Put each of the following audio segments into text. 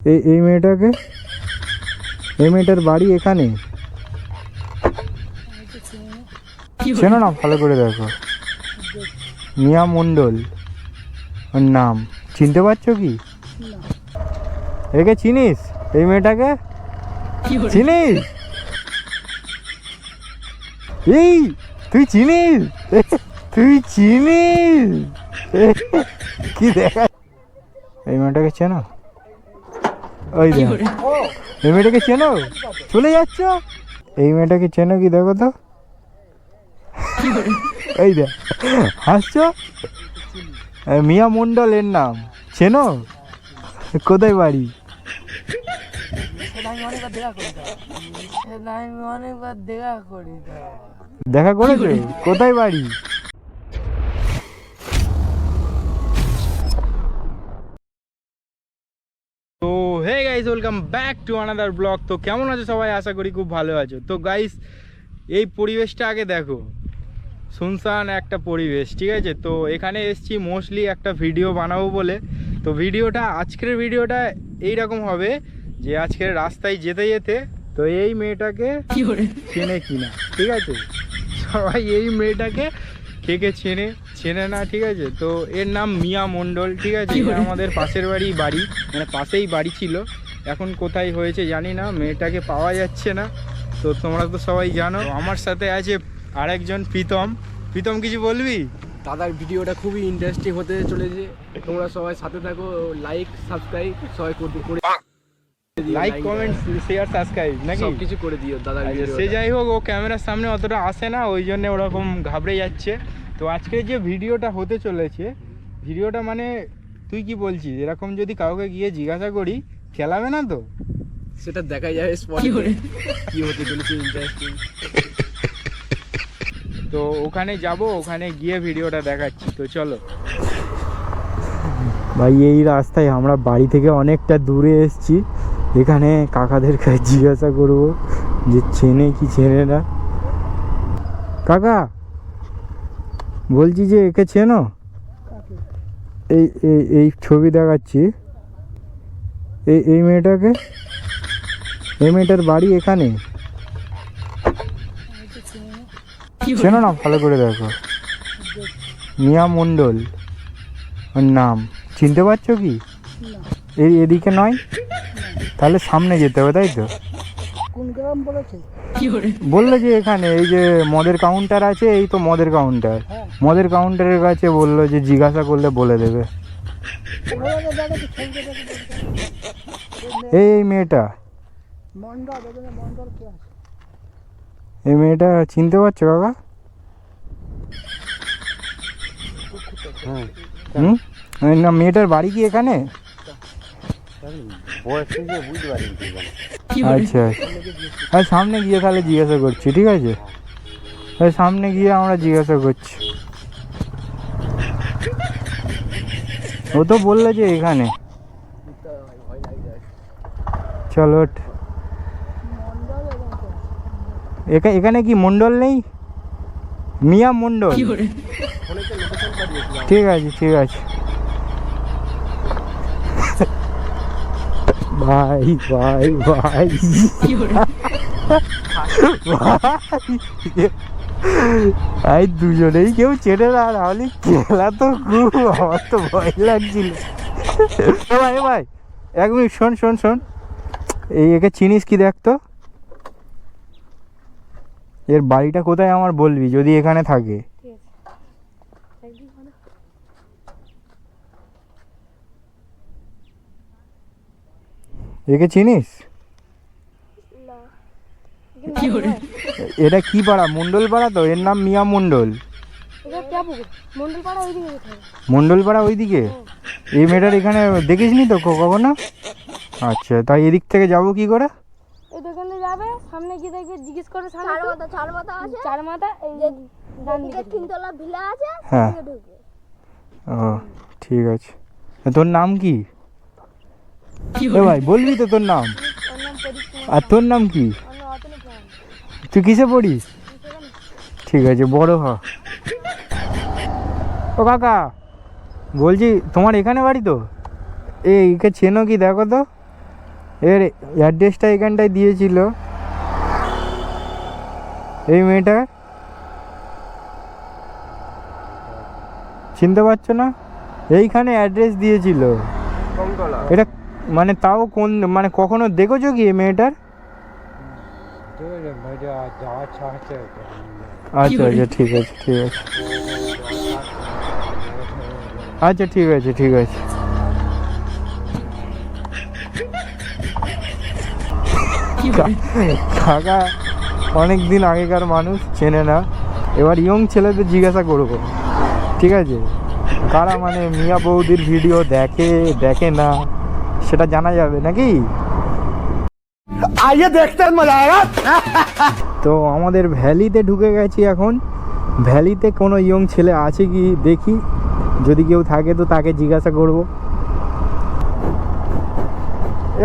এই মেয়েটাকে, এই মেয়েটার বাড়ি এখানে, চেনো না? ভালো করে দেখো, মিয়া মণ্ডল ওর নাম। চিনতে পারছো কি? একে চিনিস? এই মেয়েটাকে চিনিস? এই তুই চিনিস? তুই চিনিস? কি দেখা, এই মেয়েটাকে চেনো? ওই দেখ, এই মেয়েটাকে চেনো? চলে যাচ্ছ? এই মেয়েটাকে চেনো কি দেখো তো? এই দেখ হাসছো। মিয়া মণ্ডল এর নাম, চেনো? কোথায় বাড়ি? দেখা করেছো? কোথায় বাড়ি? তো hey guys, welcome back to another vlog. তো কেমন আছো সবাই? আশা করি খুব ভালো আছো। তো গাইস, এই পরিবেশটা আগে দেখো, শুনশান একটা পরিবেশ, ঠিক আছে? তো এখানে এসছি মোস্টলি একটা ভিডিও বানাবো বলে। তো ভিডিওটা, আজকের ভিডিওটা এইরকম হবে যে আজকের রাস্তায় যেতে যেতে তো এই মেয়েটাকে চেনে কিনা, ঠিক আছে? সবাই এই মেয়েটাকে কে কে চেনে চেনে না, ঠিক আছে? তো এর নাম মিয়া মণ্ডল, ঠিক আছে? আমাদের পাশের বাড়ি, মানে পাশেই বাড়ি ছিল, এখন কোথায় হয়েছে জানি না, মেয়েটাকে পাওয়া যাচ্ছে না। তো তোমরা তো সবাই জানো। আমার সাথে আছে আরেকজন প্রীতম। প্রীতম, কিছু বলবি? দাদার ভিডিওটা খুবই ইন্টারেস্টিং হতে চলেছে, তোমরা সবাই সাথে থাকো। লাইক সাবস্ক্রাইব সবাই করে লাইক কমেন্ট শেয়ার সাবস্ক্রাইব নাকি সব কিছু করে দিও দাদার ভিডিও। সে যাই হোক, ও ক্যামেরার সামনে অতটা আসে না, ওই জন্য ওরকম ঘাবড়ে যাচ্ছে। তো আজকে যে ভিডিওটা হতে চলেছে, ভিডিওটা মানে তুই কি বলছিস, এরকম যদি কাউকে গিয়ে জিজ্ঞাসা করি খেলাবে না তো? সেটা দেখা যায় স্পটে কি হতে চলেছে ইন্টারেস্টিং। তো ওখানে যাব, ওখানে গিয়ে ভিডিওটা দেখাচ্ছি। তো চলো ভাই, এই রাস্তায় আমরা বাড়ি থেকে অনেকটা দূরে এসেছি, এখানে কাকাদের কাছে জিজ্ঞাসা করব যে চেনে কি চেনে না। কাকা, বলছি যে একে চেনো? এই এই এই ছবি দেখাচ্ছি, এই মেয়েটাকে, এই মেয়েটার বাড়ি এখানে, চেনো না? ভালো করে দেখো, মিয়া মণ্ডল ওর নাম। চিনতে পারছো কি? এদিকে নয়, তাহলে সামনে যেতে হবে, তাই তো? বললো যে এখানে এই যে মদের কাউন্টার আছে, এই তো মদের কাউন্টার, মদের কাউন্টারের কাছে বললো যে জিজ্ঞাসা করলে বলে দেবে। এই মেয়েটা, এই মেয়েটা চিনতে পারছো কাকা? না, মেয়েটার বাড়ি কি এখানে? আচ্ছা, আর সামনে গিয়ে তাহলে জিজ্ঞাসা করছি, ঠিক আছে? সামনে গিয়ে আমরা জিজ্ঞাসা করছি। ও তো বললো যে এখানে। চলো, এখানে কি মণ্ডল নেই? মিয়া মণ্ডল, ঠিক আছে ঠিক আছে। ভাই ভাই ভাই ভাই, দুজনেই কেউ চেনে না, নাহলে খেলা তো খুব, আমার তো ভয় লাগছিল। ভাই ভাই, 1 মিনিট, শোন শোন শোন, একে চিনিস কি দেখতো? এর বাড়িটা কোথায় আমার বলবি যদি এখানে থাকে। একে চিনিস? এটা কি পাড়া? মণ্ডল পাড়া তো, এর নাম মিয়া মণ্ডল। মণ্ডল পাড়া ওইদিকে? এই মেয়েটার এখানে দেখিসনি তো কখনো? আচ্ছা, তাই এদিক থেকে যাবো কি করে? এই দোকানে যাবে, সামনে গিয়ে দেখবে, জিজ্ঞেস করে চার মাথা আছে, চার মাথা এই ডান দিকে তিনতলা ভিলা আছে, হ্যাঁ। ও ঠিক আছে। তোর নাম কি? এ ভাই, বলবি তো তোর নাম? আর তোর নাম কি? তুই কিসে পড়িস? ঠিক আছে, বড় হ। ও কাকা, বলছি তোমার এখানে বাড়ি তো? একে চেনো কি দেখো তো? এর অ্যাড্রেসটা এখানটায় দিয়েছিল এই মেয়েটা, চিনতে পারছো না? এইখানে অ্যাড্রেস দিয়েছিল কমতলা। এটা, মানে তাও কোন, মানে কখনো দেখেছো কি এই মেয়েটার? আচ্ছা আচ্ছা ঠিক আছে ঠিক আছে, আচ্ছা ঠিক আছে ঠিক আছে। কাকা অনেক দিন আগেকার মানুষ, চেনে না। এবার ইয়ং ছেলেদের জিজ্ঞাসা করবো, ঠিক আছে, কারা মানে মিয়া বৌদির ভিডিও দেখে দেখে না সেটা জানা যাবে নাকি। आइए देखते हैं मजा आएगा। তো আমাদের ভ্যালিতে ঢুকে গেছি এখন। ভ্যালিতে কোনো ইয়ং ছেলে আছে কি দেখি, যদি কেউ থাকে তো তাকে জিজ্ঞাসা করব।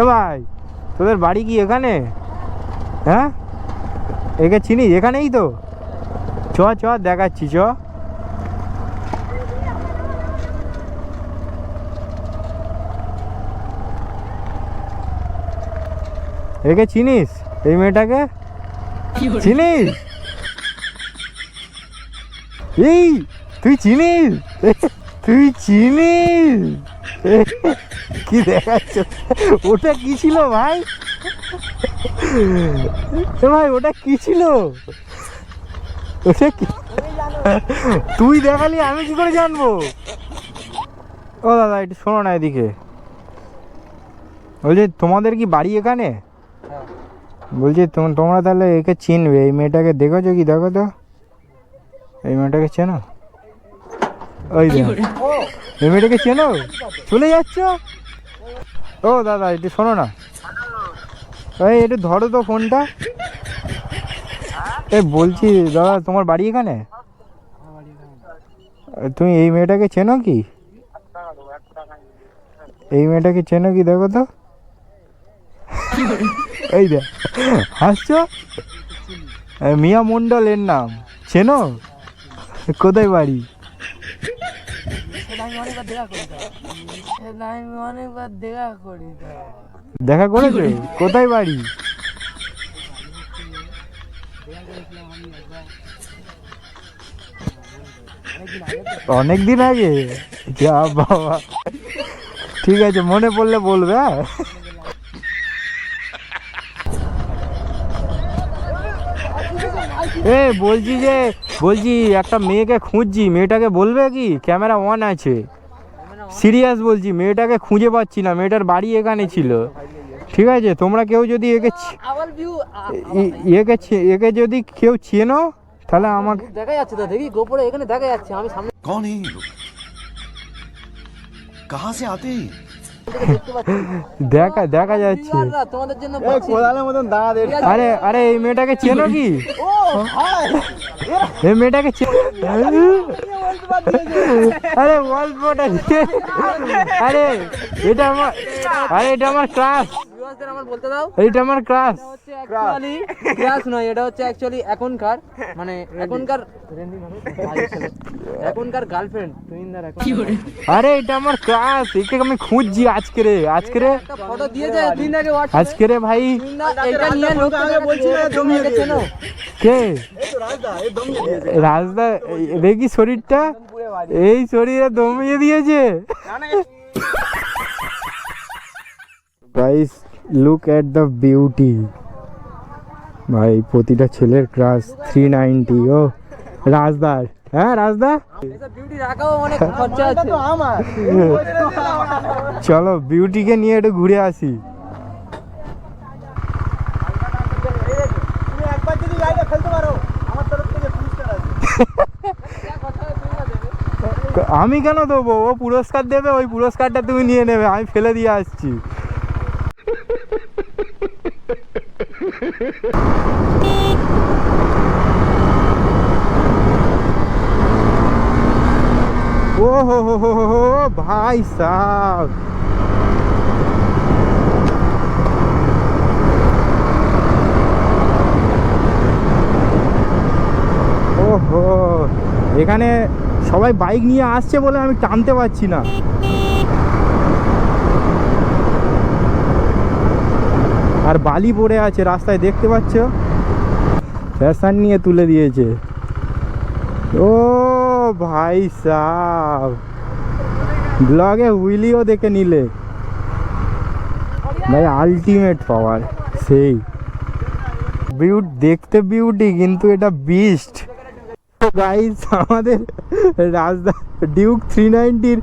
এ ভাই, তোদের বাড়ি কি এখানে? হ্যাঁ, একে চিনিস? এখানেই তো, চ চ দেখাচ্ছি, চ। একে চিনিস? এই মেয়েটাকে চিনিস? এই তুই চিনিস? তুই চিনিস? কি দেখাচ্ছ? ওটা কি ছিল ভাই? ভাই ওটা কি ছিল? ওটা কি? তুই দেখালি, আমি কি করে জানবো? ও দাদা একটু শোনো না এদিকে। বলছি তোমাদের কি বাড়ি এখানে? বলছি তোমরা তাহলে একে চিনবে, এই মেয়েটাকে দেখেছো কি? দেখো তো, এই মেয়েটাকে চেনো? ওই এই মেয়েটাকে চেনো? চলে যাচ্ছ? ও দাদা একটু শোনো না, এই একটু ধরো তো ফোনটা। এই বলছি দাদা তোমার বাড়ি এখানে? তুমি এই মেয়েটাকে চেনো কি? এই মেয়েটাকে চেনো কি? দেখো তো, এই দেখ হাসছো। মিয়া মন্ডল এর নাম, চেনো? কোথায় বাড়ি? দেখা করেছো? কোথায় বাড়ি? অনেক দিন আগে? যা বাবা, ঠিক আছে মনে পড়লে বলবে। হ্যাঁ এ বলছি একটা মেয়েকে খুঁজছি, মেয়েটাকে বলবে কি? ক্যামেরা অন আছে, সিরিয়াস বলছি, মেয়েটাকে খুঁজে পাচ্ছি না। মেয়েটার বাড়ি এখানে ছিল, ঠিক আছে? তোমরা কেউ যদি একে যদি কেউ চেনো তাহলে আমাকে। দেখা যাচ্ছে তো, দেখি গোপরে এখানে দেখা যাচ্ছে। আমি সামনে, कौन है ये लोग? कहाँ से आते हैं? দেখা যাচ্ছে। তোমাদের জন্য কোদালের মতন দাঁড়া। আরে আরে এই মেয়েটাকে চেনো কি? এই মেয়েটাকে আরে ওয়ালপটা, আরে এটা আমার, আরে এটা আমার ক্লাস, আমার বলতে দাও। এইটা আমার ক্লাস। ক্লাস নয়, এটা হচ্ছে অ্যাকচুয়ালি এখনকার, মানে এখনকার গার্লফ্রেন্ড তুহিনদার। আরে এটা আমার ক্লাস, একে আমি খুঁজছি আজকে রে একটা ফটো দিয়েছে তুহিনদাকে হোয়াটসঅ্যাপে। আজকে রে ভাই, এটা নিয়ে লোককে বলছি না তুমি একে চেনো? কে? রাজদা, দেখি শরীরটা, এই শরীরে দমিয়ে দিয়েছে। Guys look at the beauty. ভাই প্রতিটা ছেলের ক্রাশ 390। ও রাজদার, হ্যাঁ রাজদা, বিউটি রাখাও অনেক খরচা আছে। চলো বিউটিকে নিয়ে একটু ঘুরে আসি। আমি কেন দেবো? ও পুরস্কার দেবে, ওই পুরস্কারটা তুমি নিয়ে নেবে, আমি ফেলে দিয়ে আসছি। ও হো ভাই সাহেব, ওহো, এখানে সবাই বাইক নিয়ে আসছে বলে আমি টানতে পারছি না। আর বালি পড়ে আছে রাস্তায়, দেখতে পাচ্ছ, ফ্যাশন নিয়ে তুলে দিয়েছে। ও ভাই সাব, ব্লগে হুইলিও দেখে নিলে ভাই, আলটিমেট পাওয়ার সেই দেখতে বিউটি, কিন্তু এটা বিস্ট। গাইস আমাদের রাজদা ডিউক 390-র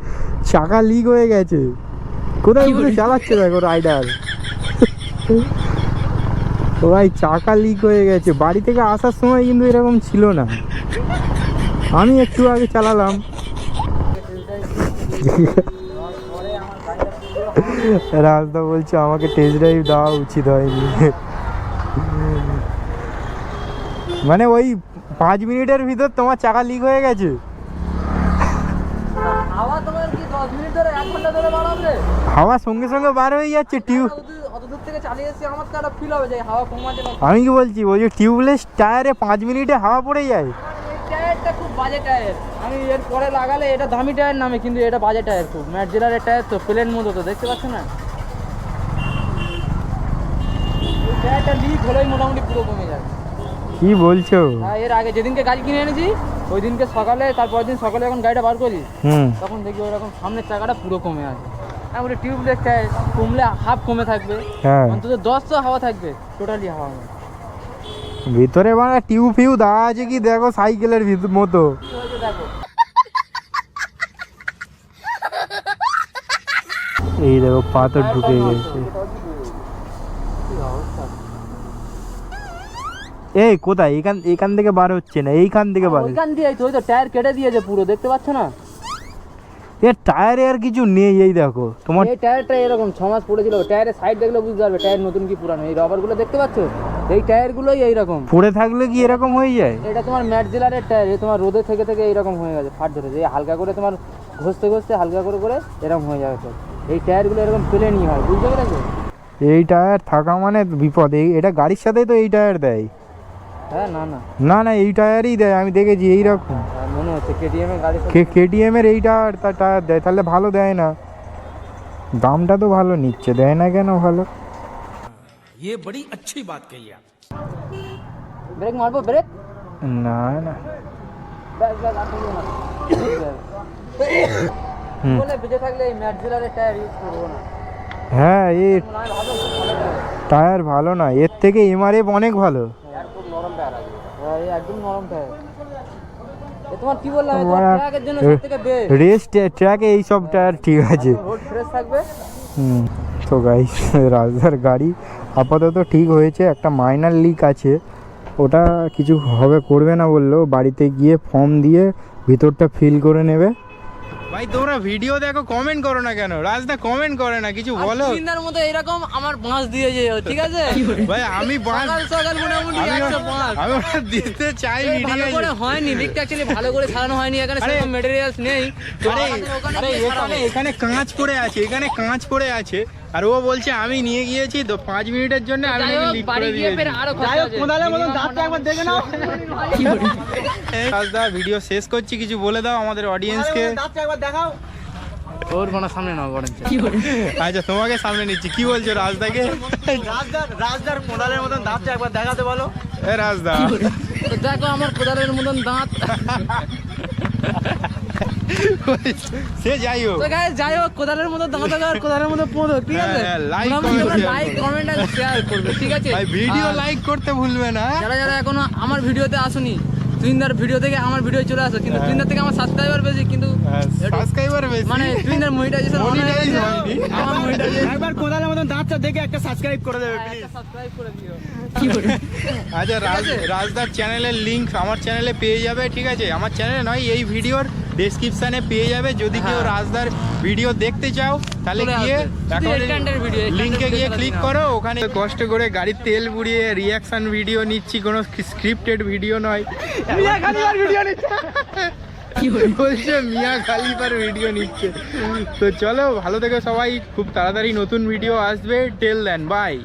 চাকা লিক হয়ে গেছে। কোথায় কোথায় চালাচ্ছে দেখো রাইডার। ও ভাই চাকা লিক হয়ে গেছে। বাড়ি থেকে আসার সময় কিন্তু এরকম ছিল না, আমি একটু আগে চালালাম। রাজদা বলছে আমাকে টেস্ট ড্রাইভ দেওয়া উচিত হয়নি। মানে ওই 5 মিনিটের ভিতর তোমার চাকা লিক হয়ে গেছে। হাওয়া তোমার কি 10 মিনিট ধরে 1 ঘন্টা ধরে বার হবে? হাওয়া সঙ্গে সঙ্গে বার হয়ে যাচ্ছে। অত দূর থেকে চালিয়ে এসে আমার তো একটা ফিল হবে যে হাওয়া কমাচ্ছে না। আমি কি বলছি, ওই যে টিউবলেস টায়ারে 5 মিনিটে হাওয়া পড়ে যায়। এই টায়ারটা খুব বাজে টায়ার। আমি এর পরে লাগালে এটা দামি টায়ার নামে, কিন্তু এটা বাজে টায়ার খুব। ম্যাটজেলারের টায়ার তো প্লেন মতো, তো দেখতে পাচ্ছ না? এই টায়ারটা লিক হলেই মোটামুটি পুরো কমে যায়। কি বলছো? হ্যাঁ, এর আগে যেদিনকে গাড়ি কিনে এনেছি ওই দিনকে সকালে, তারপরের দিন সকালে যখন গাড়িটা বার করি তখন দেখি ওইরকম সামনের চাকাটা পুরো কমে আছে। হ্যাঁ, ওটা টিউবলেস টায়ার, কমলে হাফ কমে থাকবে, হ্যাঁ অন্তত 10 তো হাওয়া থাকবে, টোটালি হাওয়া নেই। ভিতরে মানে টিউব ফিউ দেওয়া আছে কি দেখো, সাইকেলের মতো। কি হয়েছে দেখো। এই দেখো পাথর ঢুকে গেছে। কি অবস্থা। এই কোথায়, এখান থেকে বার হচ্ছে না, এইখান থেকে বার হচ্ছে। ওইখান দিয়ে তো ওই তো টায়ার কেটে দিয়েছে পুরো, দেখতে পাচ্ছ না? এর টায়ারে আর কিছু নেই। এই দেখো তোমার এই টায়ারটা এরকম 6 মাস পড়েছিল। টায়ারের সাইড দেখলে বুঝতে পারবে টায়ার নতুন কি পুরানো। এই রবারগুলো দেখতে পাচ্ছ, এই টায়ারগুলোই এইরকম পড়ে থাকলে কি এরকম হয়ে যায়? এটা তোমার ম্যাটজেলারের টায়ার, এই তোমার রোদে থেকে থেকে এইরকম হয়ে গেছে, ফাট ধরেছে। এই হালকা করে তোমার ঘষতে ঘষতে হালকা করে করে এরকম হয়ে যাবে। এই টায়ারগুলো এরকম প্লেনই হয়, বুঝতে পেরেছো? এই টায়ার থাকা মানে বিপদ। এটা গাড়ির সাথেই তো এই টায়ার দেয়। হ্যাঁ, না না না না, এই টায়ারই দেয়, আমি দেখেছি এইরকম। মনে হচ্ছে কেটিএম এর গাড়ি। কেটিএম এর এই টায়ার দেয়, তাহলে ভালো দেয় না? দামটা তো ভালো নিচ্ছে, দেয় না কেন ভালো? ये बड़ी अच्छी बात कही आप। ব্রেক মারবো? ব্রেক না না, ব্যাস ব্যাস, আর করবো না। বলে বেঁচে থাকলে এই ম্যাটজেলারের টায়ার ইউজ করবো না। হ্যাঁ এই না, ভালো ভালো টায়ার। টায়ার ভালো না, এর থেকে এমআরএফ অনেক ভালো। একদম নরম টায়ার আছে। হ্যাঁ, এই একদম নরম টায়ার। এ তোমার কি বললাম, এই তোমার তোমার ট্র্যাকের জন্য সবথেকে বেস্ট। রেস্ট ট্র্যাকে এই সব টায়ার ঠিক আছে। রোড ফ্রেশ থাকবে। তো গাইস, রাজদার গাড়ি আপাতত ঠিক হয়েছে। একটা মাইনার লিক আছে, ওটা কিছু হবে করবে না বললো, বাড়িতে গিয়ে ফর্ম দিয়ে ভিতরটা ফিল করে নেবে। ভাই তোমরা ভিডিও দেখো, কমেন্ট করো না কেন? রাজদা কমেন্ট করে না, কিছু বলো। চিন্তার মতো এরকম আমার বাঁশ দিয়েছে, ঠিক আছে? ভাই আমি সকাল সকাল মোটামুটি 100 বাঁশ। আমি ওটা দিতে চাই ভালো করে হয়নি লিকটা, অ্যাকচুয়ালি ভালো করে সারানো হয়নি। এখানে সেরকম ম্যাটেরিয়ালস নেই। তো ওখানে গিয়ে সারাবো। এখানে কাঁচ পড়ে আছে, এখানে কাঁচ পড়ে আছে, আর ও বলছে আমি নিয়ে গিয়েছি তো 5 মিনিটের জন্য আমি যাই হোক, লিক বাড়ি করে গিয়ে দিয়েছি। ফের আরো খরচা আছে। কোদালের মতন দাঁতটা একবার দেখে নাও। রাজদা ভিডিও শেষ করছি, কিছু বলে দাও আমাদের অডিয়েন্সকে। দাঁতটা একবার দেখাও। ওর কোনো সামনে নাও বরঞ্চ। আচ্ছা তোমাকে সামনে নিচ্ছি, কি বলছো রাজদাকে? রাজদার কোদালের মতন দাঁতটা একবার দেখাতে বলো। এ রাজদা, তো দেখো আমার কোদালের মতন দাঁত। সে যাই হোক। তো গাইস, যাই হোক, কোদালের মতো দাঁত আর কোদালের মতো পোঁদ, ঠিক আছে? হ্যাঁ, like, মোটামুটি comment, তোমরা share লাইক, করবে। কমেন্ট আর শেয়ার করবে, ঠিক আছে? ভাই ভিডিও আর লাইক করতে ভুলবে না। যারা যারা এখনো আমার ভিডিওতে আসুনি, তুইন্দার ভিডিও থেকে আমার ভিডিও চলে আসো, কিন্তু তুইন্দার থেকে আমার সাবস্ক্রাইবার বেশি, কিন্তু সাবস্ক্রাইবার বেশি, মানে তুইন্দার মনিটাইজেশন Monetize হয়নি। আমার মনিটাইজেশন একবার কোদালের মতন দাঁতটা দেখে একটা সাবস্ক্রাইব করে দেবে প্লিজ। সাবস্ক্রাইব করে দিও। আচ্ছা রাজদার চ্যানেলের লিংক আমার চ্যানেলে পেয়ে যাবে, ঠিক আছে? আমার চ্যানেলে নয়, এই ভিডিওর ডেসক্রিপশনে পেয়ে যাবে। যদি কেউ রাজদার ভিডিও দেখতে চাও তাহলে চলে গিয়ে আসবে। শুধু একান্টের video, লিংকে একান্টের গিয়ে video ক্লিক দিন করো। ওখানে কষ্ট করে গাড়ির তেল পুড়িয়ে রিয়াকশন ভিডিও নিচ্ছি, কোনো স্ক্রিপ্টেড ভিডিও নয়। মিয়া খালিবার ভিডিও নিচ্ছে। বলছে মিয়া খালিফার ভিডিও নিচ্ছে। তো চলো, ভালো থেকো সবাই, খুব তাড়াতাড়ি নতুন ভিডিও আসবে। টেল দেন, বাই।